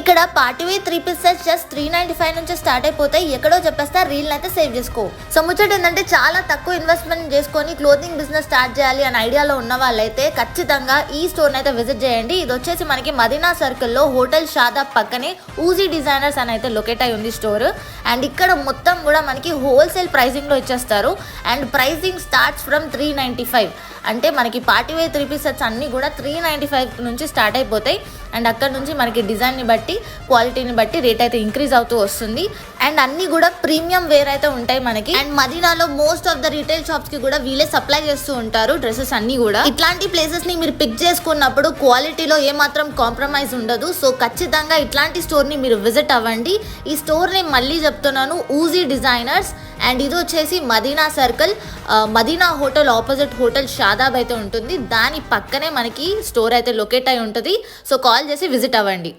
ఇక్కడ party wear 3-piece sets just 395 నుంచి start అయిపోతాయి. ఎక్కడో చెప్పేస్తా, రీల్ అయితే సేవ్ చేసుకో. సో ముచ్చట ఏంటంటే చాలా తక్కువ ఇన్వెస్ట్మెంట్ చేసుకొని క్లోతింగ్ బిజినెస్ స్టార్ట్ చేయాలి అనే ఐడియాలో ఉన్న వాళ్ళైతే ఖచ్చితంగా ఈ స్టోర్ అయితే విజిట్ చేయండి. ఇది వచ్చేసి మనకి మదీనా సర్కిల్లో హోటల్ షాదాబ్ పక్కనే ఊజీ డిజైనర్స్ అని అయితే లొకేట్ అయి ఉంది స్టోర్. అండ్ ఇక్కడ మొత్తం కూడా మనకి హోల్సేల్ ప్రైసింగ్ లో ఇచ్చేస్తారు. And pricing starts from 395. అంటే మనకి పార్టీవేర్ 3-piece సెట్స్ అన్ని కూడా 395 నుంచి స్టార్ట్ అయిపోతాయి. అండ్ అక్కడ నుంచి మనకి డిజైన్ని బట్టి క్వాలిటీని బట్టి రేట్ అయితే ఇంక్రీజ్ అవుతూ వస్తుంది. అండ్ అన్ని కూడా ప్రీమియం వేర్ అయితే ఉంటాయి మనకి. అండ్ మదీనాలో most of the retail shops కి కూడా వీళ్ళే సప్లై చేస్తూ ఉంటారు డ్రెస్సెస్ అన్ని కూడా. ఇట్లాంటి ప్లేసెస్ ని మీరు పిక్ చేసుకున్నప్పుడు క్వాలిటీలో ఏమాత్రం కాంప్రమైజ్ ఉండదు. సో ఖచ్చితంగా ఇట్లాంటి స్టోర్ ని మీరు విజిట్ అవ్వండి. ఈ స్టోర్ ని మళ్ళీ చెప్తున్నాను, ఊజీ డిజైనర్స్. అండ్ ఇది వచ్చేసి Madina circle, Madina hotel opposite hotel Shadab అయితే ఉంటుంది. దాని పక్కనే మనకి స్టోర్ అయితే లొకేట్ అయి ఉంటుంది. సో కాల్ చేసి విజిట్ అవ్వండి.